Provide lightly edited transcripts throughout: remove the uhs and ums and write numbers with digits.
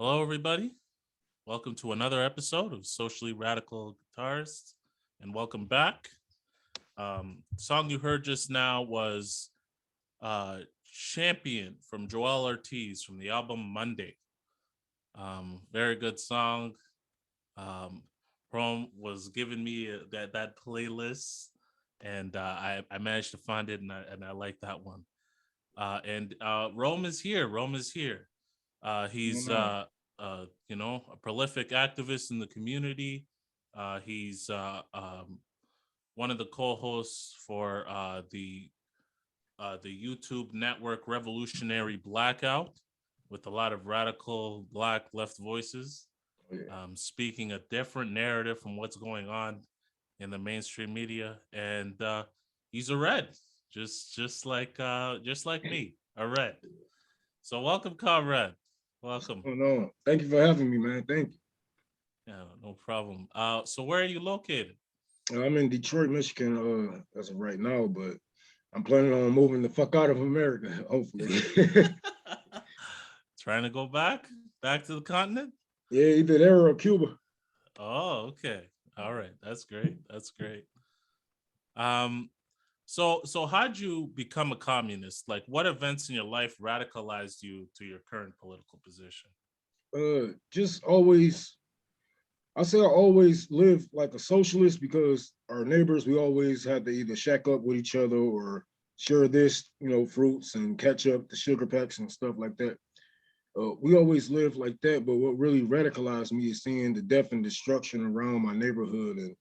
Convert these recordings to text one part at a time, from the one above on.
Hello, everybody. Welcome to another episode of Socially Radical Guitarists, and welcome back. Song you heard just now was Champion from Joel Ortiz from the album Monday. Very good song. Rome was giving me that playlist, and I managed to find it, and I like that one. And Rome is here. Rome is here. He's a prolific activist in the community. He's one of the co-hosts for the YouTube Network Revolutionary Blackout, with a lot of radical Black left voices, speaking a different narrative from what's going on in the mainstream media. And he's a red, just like me, a red. So welcome, comrade. Welcome. Oh no, thank you for having me, man. Thank Yeah, no problem. So where are you located? you. I'm in Detroit, Michigan, as of right now, but I'm planning on moving the fuck out of America, hopefully. Trying to go back to the continent? Yeah, either there or Cuba. Oh, okay. All right. That's great. That's great. Um, so how'd you become a communist? Like, what events in your life radicalized you to your current political position? Just always, I say I always live like a socialist because our neighbors, we always had to either shack up with each other or share this, fruits and ketchup, the sugar packs and stuff like that. We always lived like that, but what really radicalized me is seeing the death and destruction around my neighborhood and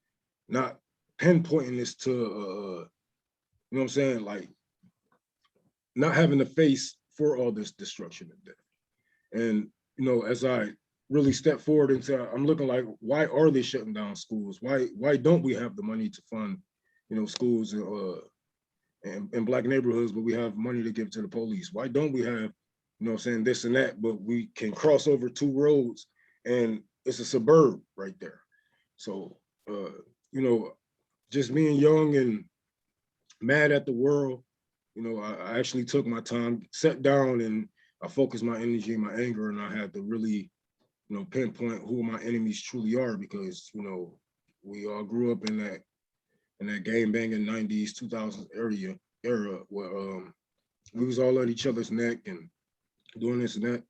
not pinpointing this to, what I'm saying, like not having a face for all this destruction and death. And, as I really step forward into, I'm looking like, why are they shutting down schools? Why don't we have the money to fund, schools in Black neighborhoods, but we have money to give to the police? Why don't we have, this and that, but we can cross over two roads and it's a suburb right there. So, you know, just being young and mad at the world, I actually took my time, sat down, and I focused my energy and my anger, and I had to really, pinpoint who my enemies truly are because, we all grew up in that game banging 90s, 2000s era where we was all at each other's neck and doing this and that.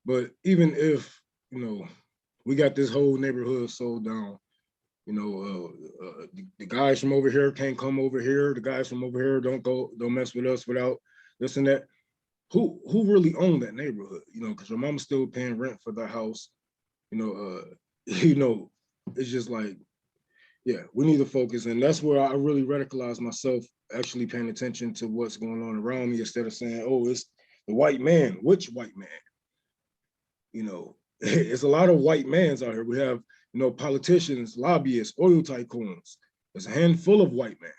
But even if, we got this whole neighborhood sold down, the guys from over here can't come over here. The guys from over here don't mess with us without this and that. Who really owned that neighborhood? Because your mama's still paying rent for the house. You know, you know, it's just like, yeah, we need to focus, and that's where I really radicalize myself, actually paying attention to what's going on around me instead of saying, oh, it's the white man. Which white man? It's a lot of white mans out here. We have, politicians, lobbyists, oil tycoons. There's a handful of white men,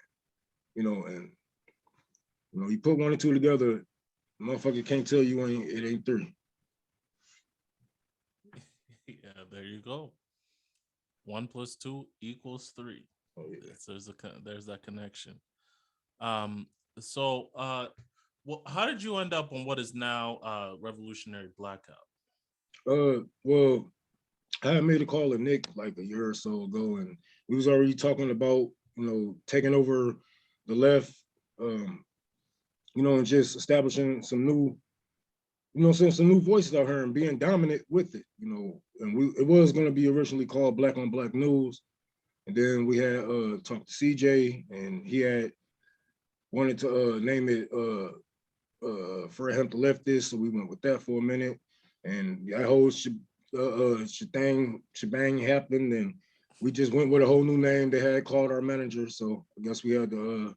and you put one and two together, motherfucker can't tell you it ain't three. Yeah, there you go. 1 plus 2 equals 3. Oh yeah. There's that connection. Um, so well, how did you end up on what is now Revolutionary Blackout? Well, I had made a call to Nick like a year or so ago, and we was already talking about, taking over the left, um, and just establishing some new, some new voices out here and being dominant with it, And it was gonna be originally called Black on Black News. And then we had talked to CJ and he had wanted to name it Fred Hampton Leftists, so we went with that for a minute. And that whole shebang happened, and we just went with a whole new name. They had called our manager, so I guess we had to,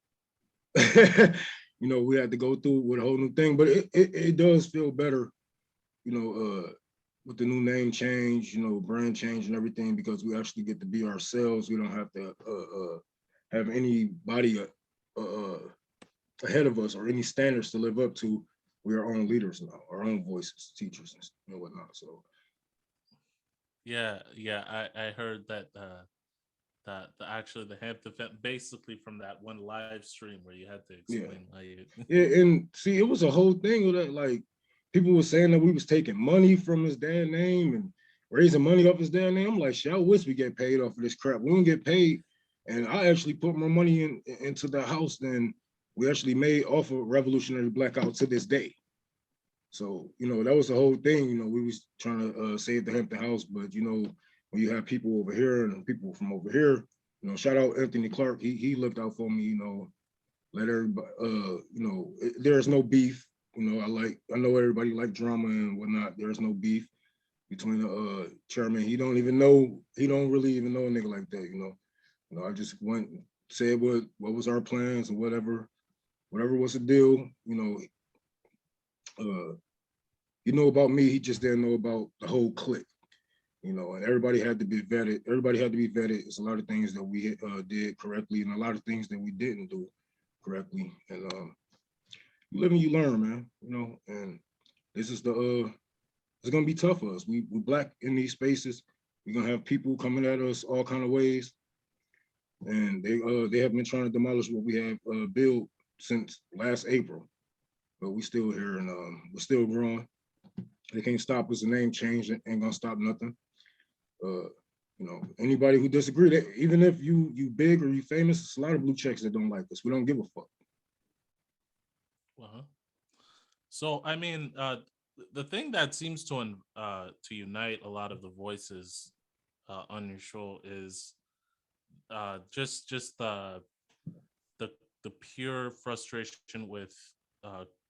we had to go through with a whole new thing. But it does feel better, with the new name change, brand change and everything, because we actually get to be ourselves. We don't have to have anybody ahead of us or any standards to live up to. We are our own leaders now, our own voices, teachers, and whatnot. So Yeah, I heard that actually the Hampton basically from that one live stream where you had to yeah, explain how you yeah, and see, it was a whole thing with that. Like, people were saying that we was taking money from his damn name and raising money off his damn name. I'm like, shit, I wish we get paid off of this crap. We don't get paid. And I actually put more money into the house than we actually made off of Revolutionary Blackout to this day. So, that was the whole thing. We was trying to save the Hampton house, but, when you have people over here and people from over here, shout out Anthony Clark. He looked out for me, let everybody, there's no beef. I know everybody like drama and whatnot. There's no beef between the chairman. He don't really even know a nigga like that, I just went and said what was our plans and whatever was the deal, about me, he just didn't know about the whole clique, and everybody had to be vetted. It's a lot of things that we did correctly and a lot of things that we didn't do correctly. And you live and you learn, man, and this is it's gonna be tough for us. We Black in these spaces. We're gonna have people coming at us all kind of ways. And they have been trying to demolish what we have built since last April, but we still here and we're still growing. They can't stop us. The name change ain't gonna stop nothing. Anybody who disagree, even if you big or you famous, it's a lot of blue checks that don't like us. We don't give a fuck. So I mean, the thing that seems to unite a lot of the voices on your show is just the pure frustration with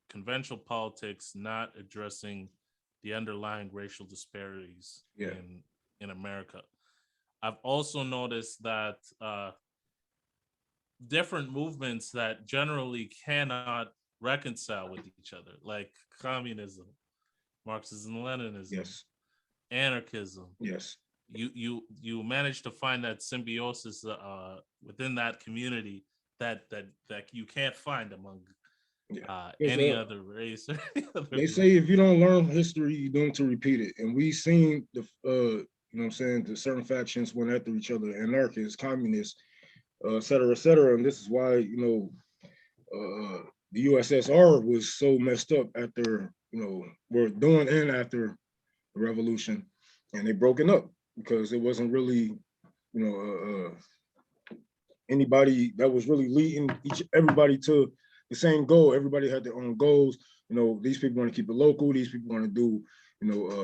conventional politics not addressing the underlying racial disparities in America. I've also noticed that different movements that generally cannot reconcile with each other, like communism, Marxism, Leninism, yes, anarchism, yes, you manage to find that symbiosis within that community that you can't find among any other race. They say if you don't learn history, you're doomed to repeat it. And we seen the the certain factions went after each other, anarchists, communists, et cetera, et cetera. And this is why, the USSR was so messed up after, we're doing and after the revolution, and they broken up because it wasn't really, anybody that was really leading everybody to the same goal. Everybody had their own goals. These people want to keep it local. These people want to do,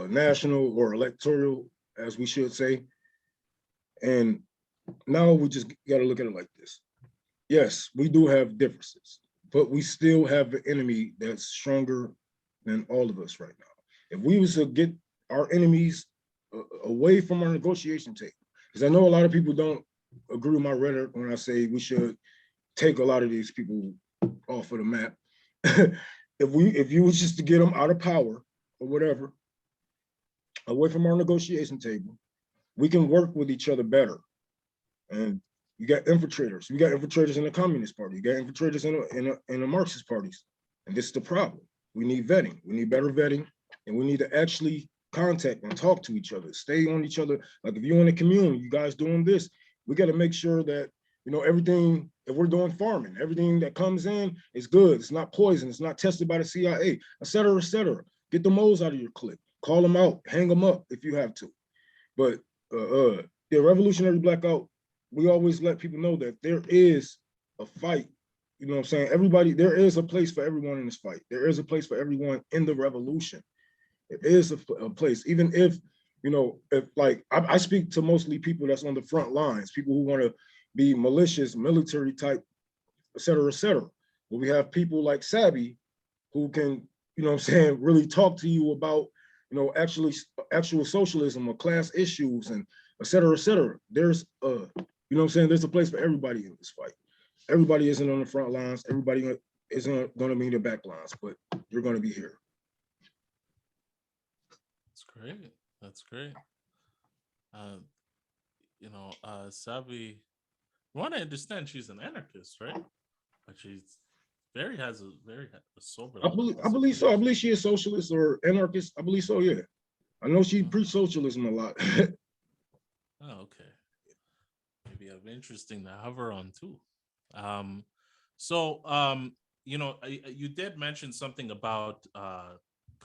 national or electoral, as we should say. And now we just got to look at it like this. Yes, we do have differences, but we still have an enemy that's stronger than all of us right now. If we was to get our enemies away from our negotiation table, because I know a lot of people don't agree with my rhetoric when I say we should take a lot of these people off of the map. If you was just to get them out of power or whatever, away from our negotiation table, we can work with each other better. And you got infiltrators. We got infiltrators in the Communist Party. You got infiltrators in the Marxist parties. And this is the problem. We need vetting. We need better vetting. And we need to actually contact and talk to each other, stay on each other. Like if you're in a community, you guys doing this, we got to make sure that, everything, if we're doing farming, everything that comes in is good. It's not poison. It's not tested by the CIA, et cetera, et cetera. Get the moles out of your clique. Call them out. Hang them up if you have to. But the Revolutionary Blackout, we always let people know that there is a fight. You know what I'm saying? Everybody, there is a place for everyone in this fight. There is a place for everyone in the revolution. There is a place, even if, if like, I speak to mostly people that's on the front lines, people who want to be malicious, military type, et cetera, et cetera. But we have people like Sabby who can, really talk to you about, actual socialism or class issues and et cetera, et cetera. There's there's a place for everybody in this fight. Everybody isn't on the front lines. Everybody isn't going to be in the back lines, but you're going to be here. That's great. That's great. Sabi, from what I understand, she's an anarchist, right? But she's has a very sober. I believe so. I believe she is socialist or anarchist. I believe so. Yeah, I know she preached socialism a lot. Oh, okay. Maybe it'll be interesting to have her on too. You did mention something about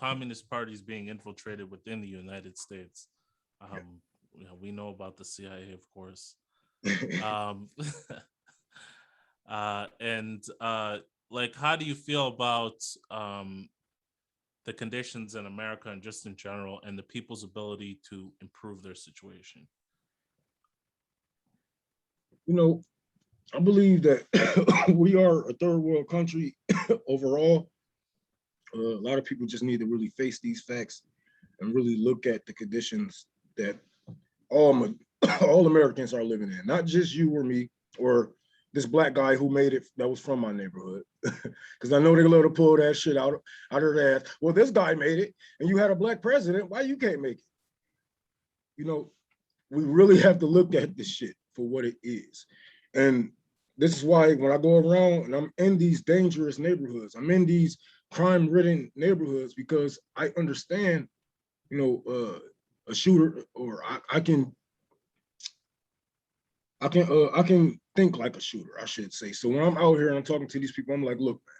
Communist Party is being infiltrated within the United States. We know about the CIA, of course. And like, how do you feel about the conditions in America and just in general, and the people's ability to improve their situation? I believe that we are a third world country overall. A lot of people just need to really face these facts and really look at the conditions that all Americans are living in, not just you or me or this black guy who made it that was from my neighborhood. Because I know they love to pull that shit out of their ass. Well, this guy made it and you had a black president. Why you can't make it? We really have to look at this shit for what it is. And this is why when I go around and I'm in these dangerous neighborhoods, I'm in these crime-ridden neighborhoods, because I understand, a shooter, or I can think like a shooter, I should say. So when I'm out here and I'm talking to these people, I'm like, look, man,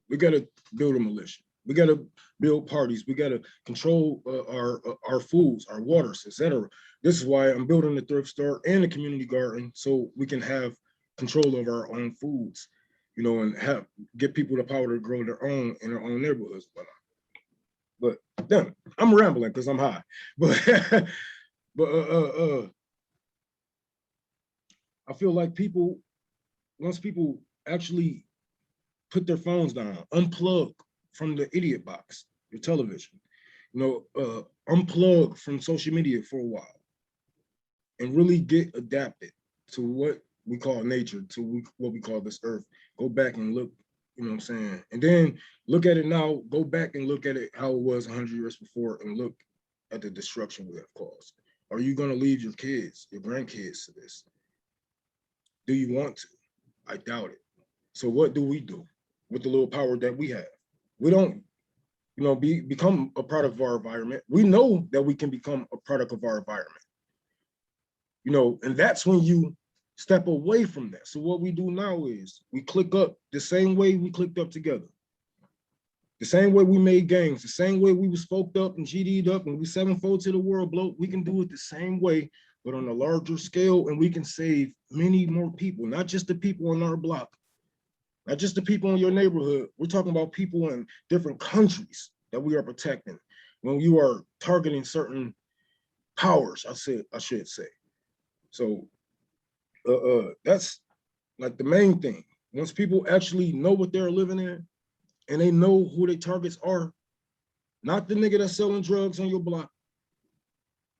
we got to build a militia. We got to build parties. We got to control our foods, our waters, etc. This is why I'm building the thrift store and the community garden, so we can have control of our own foods, and get people the power to grow their own in their own neighborhoods. But then I'm rambling because I'm high. But I feel like once people actually put their phones down, unplug from the idiot box, your television, unplug from social media for a while, and really get adapted to what we call nature, to what we call this earth. Go back and look, you know what I'm saying? And then look at it now, go back and look at it how it was 100 years before, and look at the destruction we have caused. Are you gonna leave your kids, your grandkids to this? Do you want to? I doubt it. So what do we do with the little power that we have? We don't, become a product of our environment. We know that we can become a product of our environment. And that's when you step away from that. So what we do now is we click up the same way we clicked up together. The same way we made gangs, the same way we was folked up and GD'd up and we sevenfold to the world blow, we can do it the same way, but on a larger scale, and we can save many more people, not just the people on our block, not just the people in your neighborhood. We're talking about people in different countries that we are protecting when you are targeting certain powers, I should say. So that's like the main thing. Once people actually know what they're living in and they know who their targets are, not the nigga that's selling drugs on your block.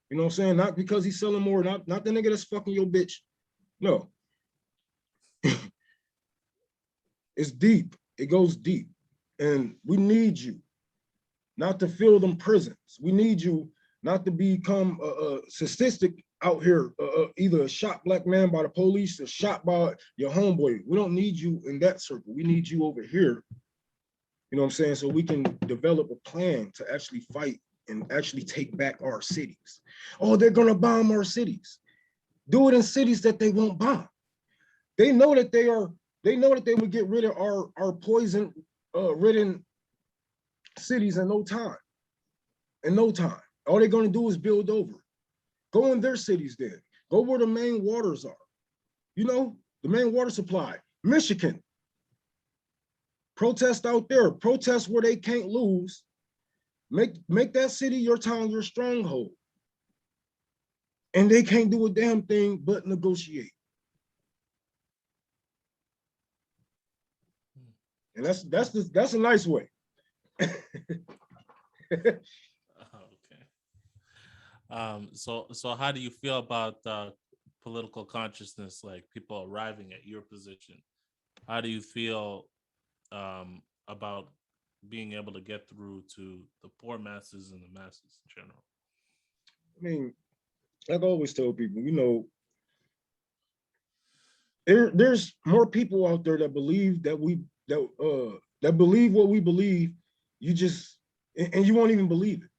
You know what I'm saying? Not because he's selling more, not the nigga that's fucking your bitch. No. It's deep. It goes deep. And we need you not to fill them prisons. We need you not to become a statistic out here, either a shot black man by the police or shot by your homeboy. We don't need you in that circle. We need you over here. You know what I'm saying? So we can develop a plan to actually fight and actually take back our cities. Oh, they're gonna bomb our cities. Do it in cities that they won't bomb. They know that they would get rid of our poison ridden cities in no time. In no time. All they're gonna do is build over. Go in their cities then. Go where the main waters are. The main water supply. Michigan. Protest out there. Protest where they can't lose. Make that city, your town, your stronghold. And they can't do a damn thing but negotiate. And that's a nice way. So how do you feel about political consciousness, like people arriving at your position? How do you feel about being able to get through to the poor masses and the masses in general? I mean, like I always tell people, there's more people out there that believe that believe what we believe. And you won't even believe it.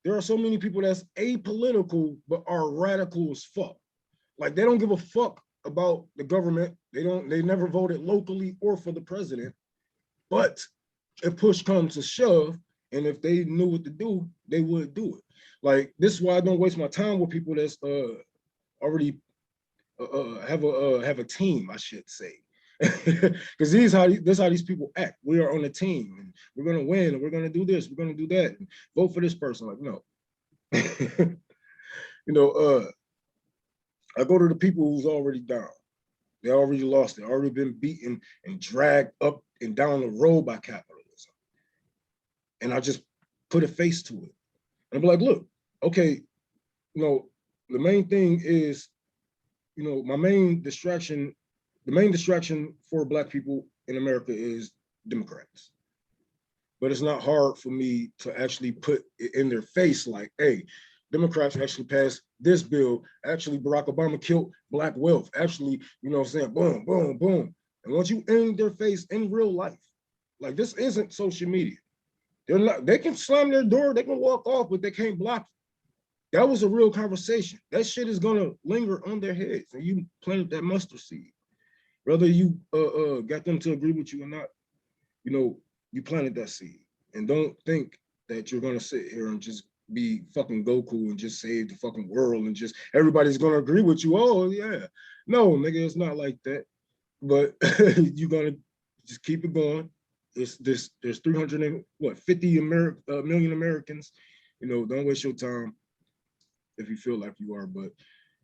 There are so many people that's apolitical but are radical as fuck. Like, they don't give a fuck about the government. They never voted locally or for the president. But if push comes to shove And if they knew what to do, they would do it. Like, this is why I don't waste my time with people that's already have a team, I should say. Because this how these people act. We are on a team and we're gonna win and we're gonna do this, we're gonna do that, and vote for this person. Like, no. You know, I go to the people who's already down. They already lost. They already been beaten and dragged up and down the road by capitalism. And I just put a face to it. And I'm like, look, okay, you know, the main thing is, you know, the main distraction for Black people in America is Democrats. But it's not hard for me to actually put it in their face like, hey, Democrats actually passed this bill. Actually, Barack Obama killed Black wealth. Actually, you know what I'm saying? Boom, boom, boom. And once you in their face in real life, like, this isn't social media. They can slam their door, they can walk off, but they can't block it. That was a real conversation. That shit is gonna linger on their heads, and you planted that mustard seed. Whether you got them to agree with you or not, you know, you planted that seed. And don't think that you're gonna sit here and just be fucking Goku and just save the fucking world and just everybody's gonna agree with you. Oh yeah, no, nigga, it's not like that. But you're gonna just keep it going. There's 350 million Americans. You know, don't waste your time if you feel like you are,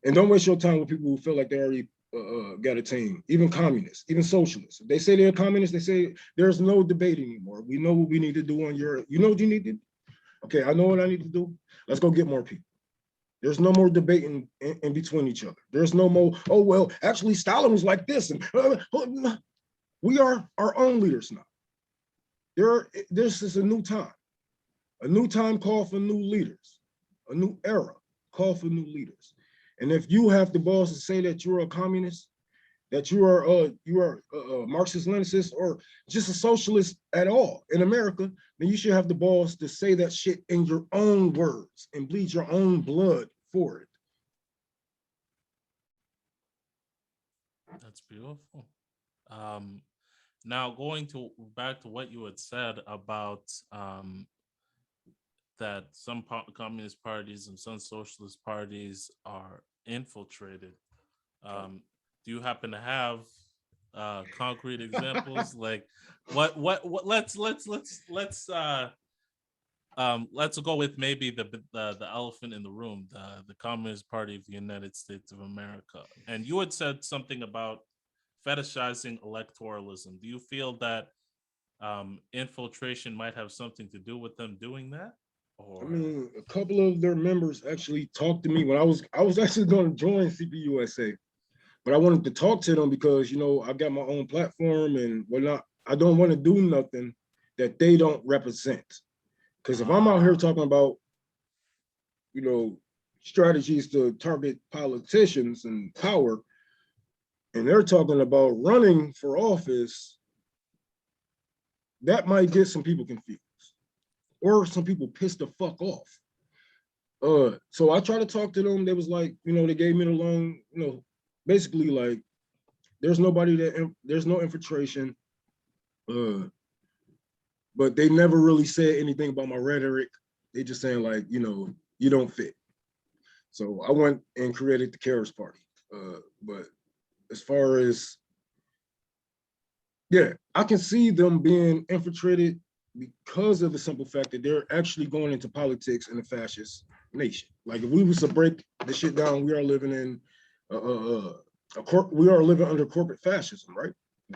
and don't waste your time with people who feel like they already got a team, even communists, even socialists. If they say they're communists, they say there's no debate anymore. We know what we need to do on your, you know what you need to do? Okay, I know what I need to do. Let's go get more people. There's no more debating in between each other. There's no more, oh, well, actually Stalin was like this. And we are our own leaders now. This is a new time called for new leaders, a new era called for new leaders. And if you have the balls to say that you're a communist, that you are a Marxist, Leninist, or just a socialist at all in America, then you should have the balls to say that shit in your own words and bleed your own blood for it. That's beautiful. Now going back to what you had said about that some communist parties and some socialist parties are infiltrated. Do you happen to have concrete examples? Like what let's go with maybe the elephant in the room, the Communist Party of the United States of America. And you had said something about fetishizing electoralism. Do you feel that infiltration might have something to do with them doing that? Or... I mean, a couple of their members actually talked to me when I was actually going to join CPUSA, but I wanted to talk to them because, you know, I got my own platform and whatnot. I don't want to do nothing that they don't represent. Because if I'm out here talking about, you know, strategies to target politicians and power, and they're talking about running for office, that might get some people confused or some people pissed the fuck off. So I tried to talk to them. They was like, you know, they gave me the long, you know, basically like, there's no infiltration. But they never really said anything about my rhetoric. They just saying like, you know, you don't fit. So I went and created the Chaos Party. But as far as, yeah, I can see them being infiltrated because of the simple fact that they're actually going into politics in a fascist nation. Like, if we was to break the shit down, we are living in we are living under corporate fascism, right?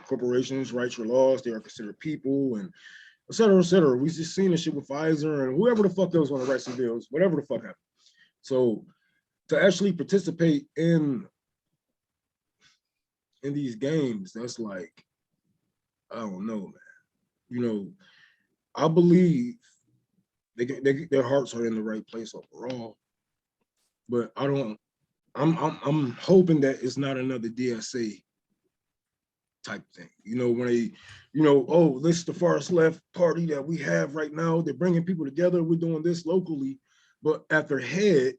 Corporations, rights or laws, they are considered people, and et cetera, et cetera. We just seen this shit with Pfizer and whoever the fuck else want to write some bills, whatever the fuck happened. So to actually participate in these games, that's like, I don't know, man. You know, I believe their hearts are in the right place overall, but I'm hoping that it's not another DSA type thing. You know, when they, you know, oh, this is the farthest left party that we have right now. They're bringing people together. We're doing this locally, but at their head,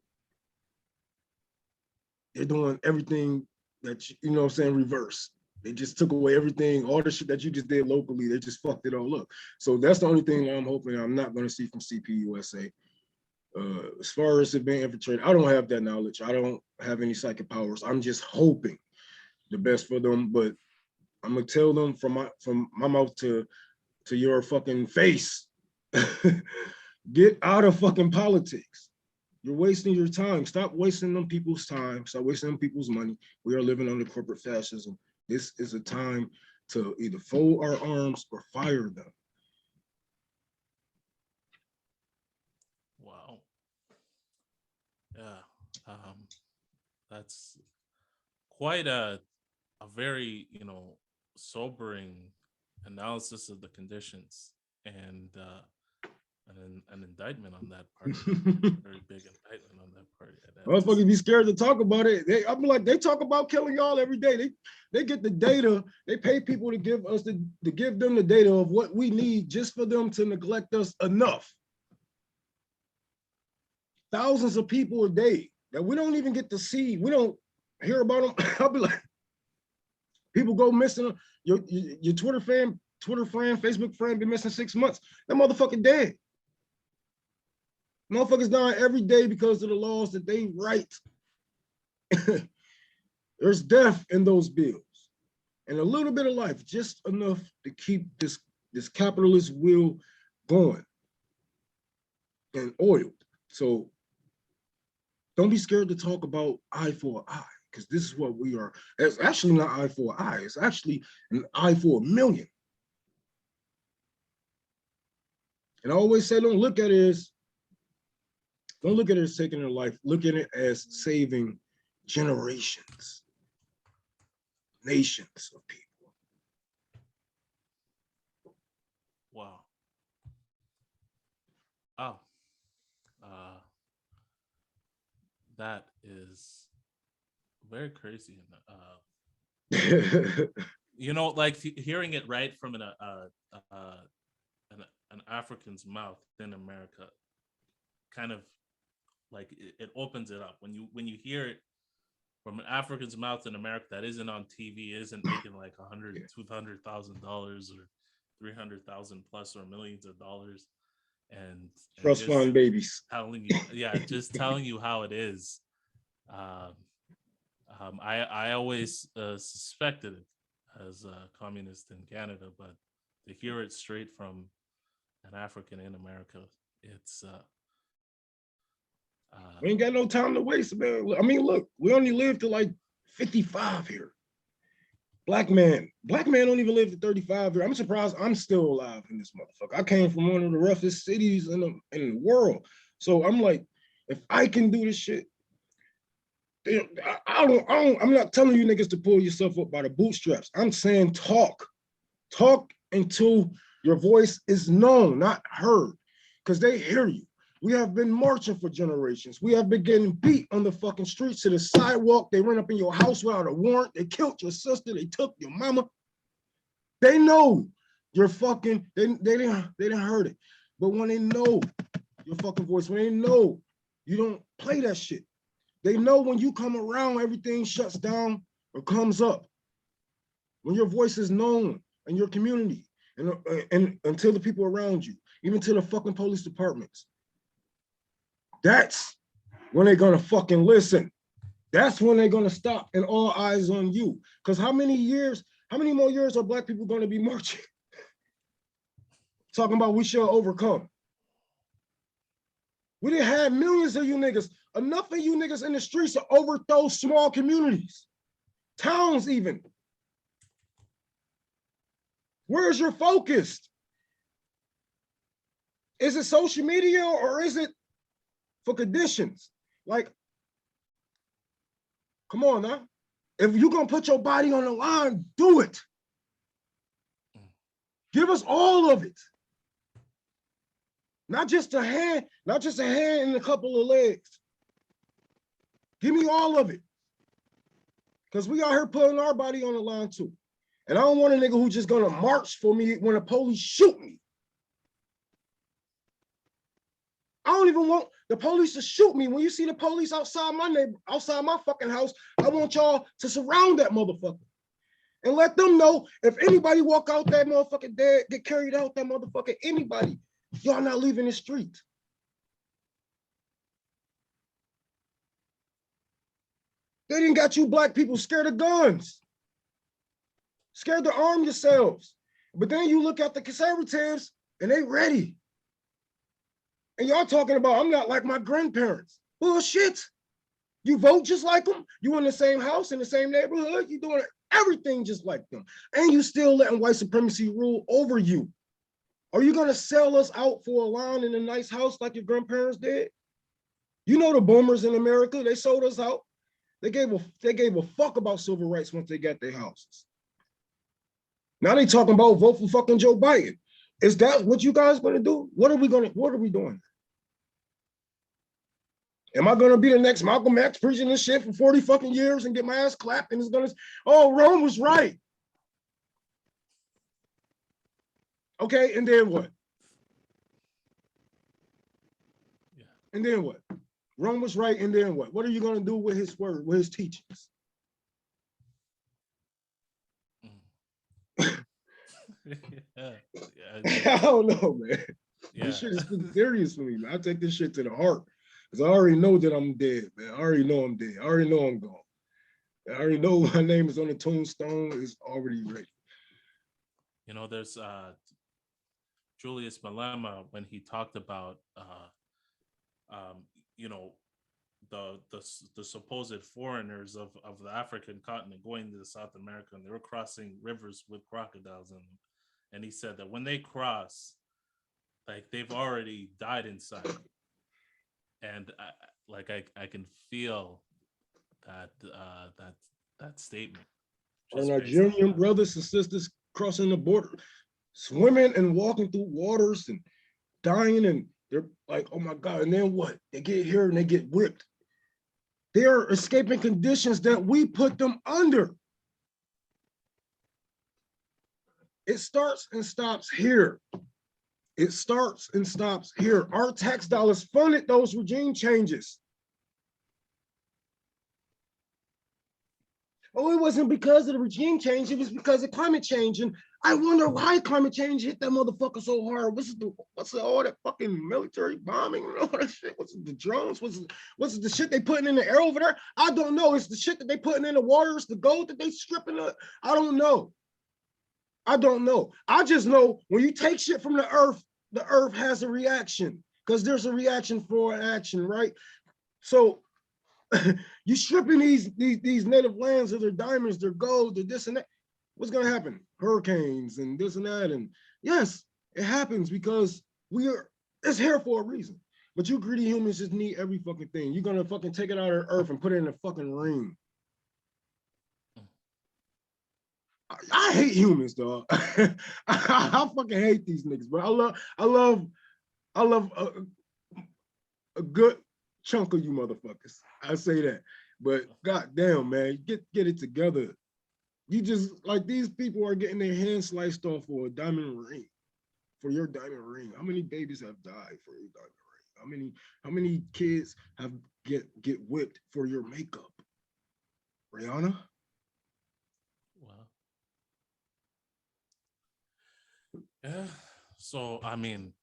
they're doing everything that, you know what I'm saying, reverse. They just took away everything, all the shit that you just did locally. They just fucked it all up. So that's the only thing I'm hoping I'm not going to see from CPUSA. As far as it being infiltrated, I don't have that knowledge. I don't have any psychic powers. I'm just hoping the best for them. But I'm gonna tell them from my mouth to your fucking face, get out of fucking politics. You're wasting your time. Stop wasting them people's time. Stop wasting them people's money. We are living under corporate fascism. This is a time to either fold our arms or fire them. Wow. Yeah. That's quite a very, sobering analysis of the conditions, and an indictment on that part. Very big indictment on that part. Motherfuckers be scared to talk about it. I'm like, they talk about killing y'all every day. They get the data. They pay people to give us to give them the data of what we need just for them to neglect us enough. Thousands of people a day that we don't even get to see. We don't hear about them. I'll be like, people go missing. Your Twitter friend, Facebook friend been missing 6 months. That motherfucker dead. Motherfuckers dying every day because of the laws that they write. There's death in those bills. And a little bit of life, just enough to keep this capitalist wheel going and oiled. So don't be scared to talk about eye for eye, because this is what we are. It's actually not eye for eye. It's actually an eye for a million. And I always say, don't look at it as taking their life. Look at it as saving generations, nations of people. Wow. Oh. That is very crazy. Like hearing it right from an African's mouth in America, kind of like it opens it up when you hear it from an African's mouth in America that isn't on TV, isn't making like $200,000 or 300,000 plus or millions of dollars, and trust fund babies telling you how it is. I always suspected it as a communist in Canada, but to hear it straight from an African in America, it's we ain't got no time to waste, man. I mean, look, we only live to like 55 here. Black man don't even live to 35 here. I'm surprised I'm still alive in this motherfucker. I came from one of the roughest cities in the world. So I'm like, if I can do this shit, I'm not telling you niggas to pull yourself up by the bootstraps. I'm saying talk until your voice is known, not heard, because they hear you. We have been marching for generations. We have been getting beat on the fucking streets, to the sidewalk. They ran up in your house without a warrant. They killed your sister. They took your mama. They know you're fucking, they didn't hurt it. But when they know your fucking voice, when they know you don't play that shit, they know when you come around, everything shuts down or comes up. When your voice is known in your community and until the people around you, even to the fucking police departments, that's when they're gonna fucking listen. That's when they're gonna stop and all eyes on you. Because how many more years are Black people gonna be marching? Talking about we shall overcome. We didn't have millions of you niggas, enough of you niggas in the streets to overthrow small communities, towns even. Where's your focus? Is it social media or is it for conditions? Like, come on now. If you're gonna put your body on the line, do it. Give us all of it. Not just a hand and a couple of legs. Give me all of it. Because we out here putting our body on the line too. And I don't want a nigga who's just gonna march for me when the police shoot me. I don't even want the police to shoot me. When you see the police outside my fucking house, I want y'all to surround that motherfucker And let them know if anybody walk out that motherfucker dead, get carried out that motherfucker, anybody, y'all not leaving the street. They didn't got you black people scared of guns, scared to arm yourselves. But then you look at the conservatives and they ready. And y'all talking about, I'm not like my grandparents. Bullshit. You vote just like them. You in the same house, in the same neighborhood. You doing everything just like them. And you still letting white supremacy rule over you. Are you going to sell us out for a lawn in a nice house like your grandparents did? You know the boomers in America, they sold us out. They gave a fuck about civil rights once they got their houses. Now they talking about vote for fucking Joe Biden. Is that what you guys gonna do? What are we doing? Am I gonna be the next Malcolm X preaching this shit for 40 fucking years and get my ass clapped and it's gonna, oh, Rome was right. Okay, and then what? Yeah. And then what? Rome was right, and then what? What are you gonna do with his word, with his teachings? I don't know, man. Yeah. This shit is serious for me, man. I take this shit to the heart because I already know that I'm dead, man. I already know I'm dead. I already know I'm gone. I already know my name is on the tombstone. It's already ready. You know, there's Julius Malema when he talked about you know, the supposed foreigners of the African continent going to South America, and they were crossing rivers with crocodiles in them. And he said that when they cross, like they've already died inside. And I can feel that statement. Our Nigerian brothers and sisters crossing the border, swimming and walking through waters and dying, and they're like, oh my God, and then what? They get here and they get whipped. They're escaping conditions that we put them under. It starts and stops here. It starts and stops here. Our tax dollars funded those regime changes. Oh, it wasn't because of the regime change, it was because of climate change. And I wonder why climate change hit that motherfucker so hard. What's all that fucking military bombing and all that shit? What's the drones? What's the shit they putting in the air over there? I don't know. It's the shit that they putting in the water. It's the gold that they stripping up. I don't know. I don't know. I just know when you take shit from the earth has a reaction because there's a reaction for an action, right? So you stripping these native lands of their diamonds, their gold, their this and that. What's gonna happen? Hurricanes and this and that. And yes, it happens because it's here for a reason. But you greedy humans just need every fucking thing. You're gonna fucking take it out of the earth and put it in a fucking ring. I hate humans, dog. I fucking hate these niggas, but I love a good chunk of you motherfuckers. I say that, but goddamn, man, get it together. You just like these people are getting their hands sliced off for a diamond ring, for your diamond ring. How many babies have died for your diamond ring? How many kids have get whipped for your makeup? Rihanna? Wow. Yeah. So I mean,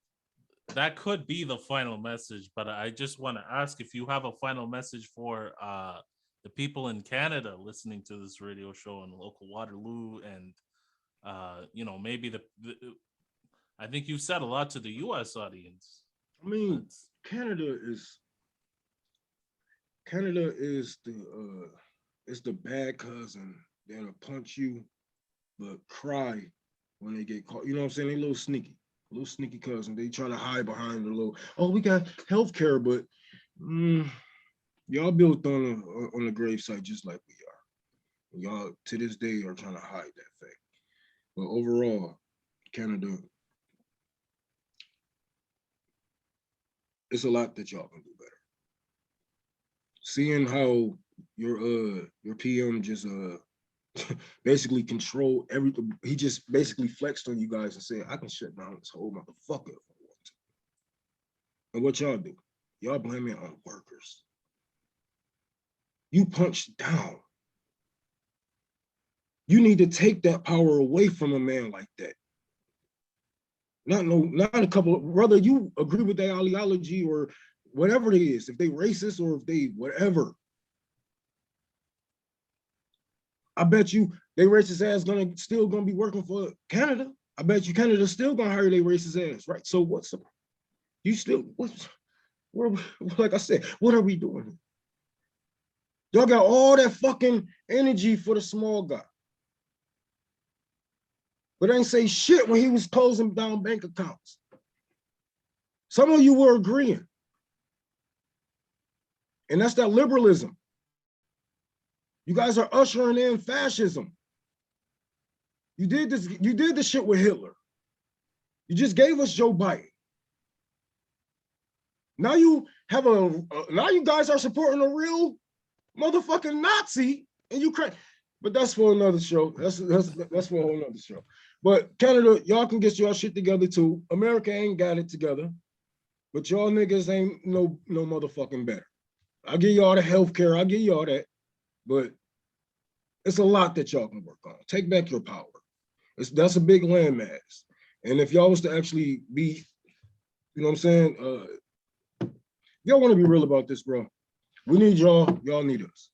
that could be the final message, but I just want to ask if you have a final message for the people in Canada listening to this radio show in local Waterloo, and you know, maybe the I think you've said a lot to the U.S. audience. I mean, Canada is the bad cousin that'll punch you but cry when they get caught. You know what I'm saying? They a little sneaky cousin. They try to hide behind the little, oh, we got healthcare, but y'all built on the gravesite just like we are. Y'all to this day are trying to hide that fact. But overall, Canada, it's a lot that y'all can do better. Seeing how your PM just basically control everything. He just basically flexed on you guys and said, I can shut down this whole motherfucker if I want to. And what y'all do? Y'all blame it on workers. You punched down. You need to take that power away from a man like that. Not a couple of, whether you agree with their ideology or whatever it is, if they racist or if they whatever. I bet you they racist ass still gonna be working for Canada. I bet you Canada's still gonna hire their racist ass, right? So what's the, you still like I said, what are we doing? Y'all got all that fucking energy for the small guy. But ain't say shit when he was closing down bank accounts. Some of you were agreeing. And that's that liberalism. You guys are ushering in fascism. You did this shit with Hitler. You just gave us Joe Biden. Now you have now you guys are supporting a real motherfucking Nazi in Ukraine. But that's for another show. That's for a whole nother show. But Canada, y'all can get y'all shit together too. America ain't got it together. But y'all niggas ain't no motherfucking better. I'll give y'all the healthcare, I'll give y'all that. But it's a lot that y'all can work on. Take back your power. That's a big landmass. And if y'all was to actually be, you know what I'm saying? Y'all want to be real about this, bro. We need y'all, y'all need us.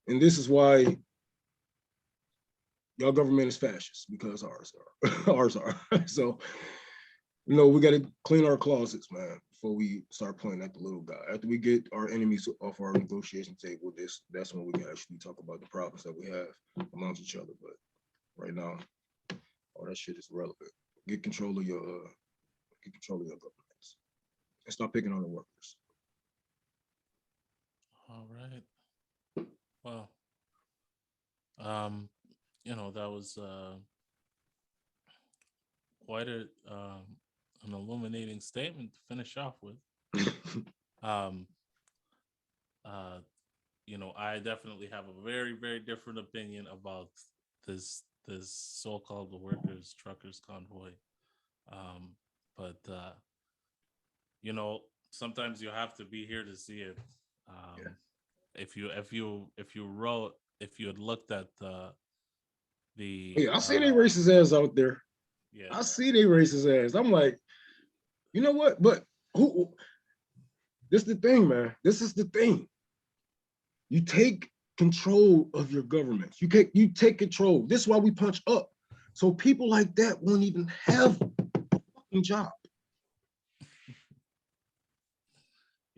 And this is why y'all government is fascist, because ours are. Ours are. So, you know, we got to clean our closets, man, before we start pointing at the little guy. After we get our enemies off our negotiation table, that's when we can actually talk about the problems that we have amongst each other. But right now, all that shit is irrelevant. Get control of your governments and stop picking on the workers. All right. Well, you know, that was quite an illuminating statement to finish off with. You know, I definitely have a very, very different opinion about this so-called workers truckers convoy. But you know, sometimes you have to be here to see it. If you had looked at the I see they racist ass out there. Yeah, I see they racist ass. I'm like, you know what? But who? This is the thing, man. This is the thing. You take control of your governments. You take control. This is why we punch up. So people like that won't even have a fucking job.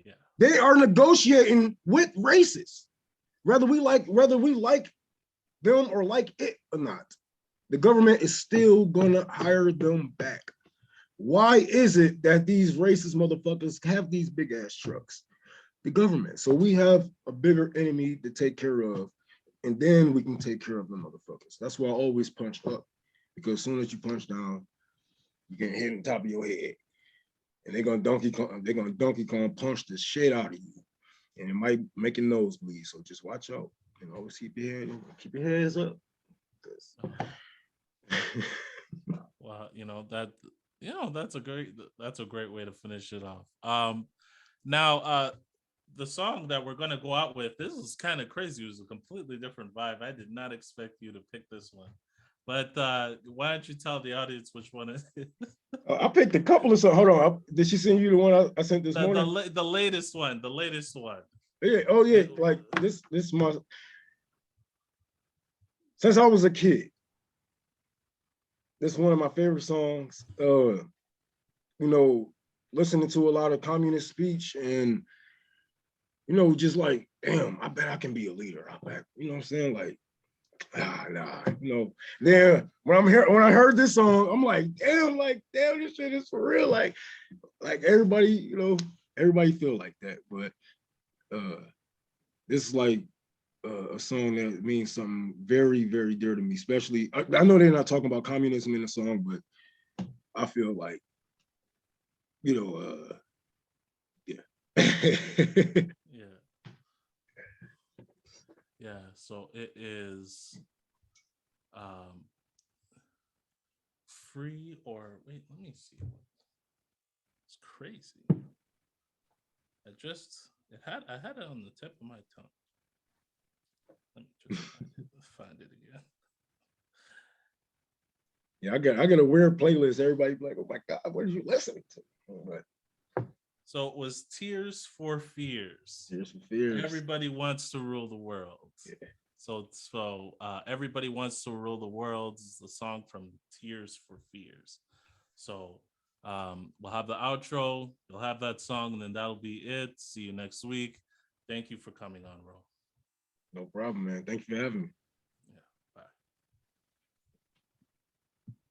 Yeah. They are negotiating with racists, whether we like them or like it or not. The government is still gonna hire them back. Why is it that these racist motherfuckers have these big ass trucks? The government. So we have a bigger enemy to take care of, and then we can take care of the motherfuckers. That's why I always punch up, because as soon as you punch down, you get hit on top of your head, and they're gonna Donkey Kong punch the shit out of you, and it might make your nose bleed. So just watch out and always keep your heads up. Well, you know that's a great way to finish it off. Now the song that we're gonna go out with, this is kind of crazy. It was a completely different vibe. I did not expect you to pick this one, but why don't you tell the audience which one it is? I picked a couple of songs. Hold on, did she send you the one I sent this morning? The latest one. The latest one. Yeah. Oh yeah. Like this month. Since I was a kid, this is one of my favorite songs. You know, listening to a lot of communist speech and, you know, just like, damn, I bet I can be a leader. I bet, you know what I'm saying? Like, nah, you know. Then when I heard this song, I'm like, damn, this shit is for real. Like everybody, you know, everybody feel like that. But this is like a song that means something very, very dear to me. Especially, I know they're not talking about communism in the song, but I feel like, you know, yeah. Yeah, so it is free, or wait, let me see. It's crazy. I had it on the tip of my tongue. Let me just find it again. Yeah, I get a weird playlist. Everybody be like, oh my God, what are you listening to? But So it was Tears for Fears. Tears for Fears. Everybody Wants to Rule the World. Yeah. So Everybody Wants to Rule the World is the song from Tears for Fears. So we'll have the outro. You'll have that song, and then that'll be it. See you next week. Thank you for coming on, Ro. No problem, man. Thank you for having me.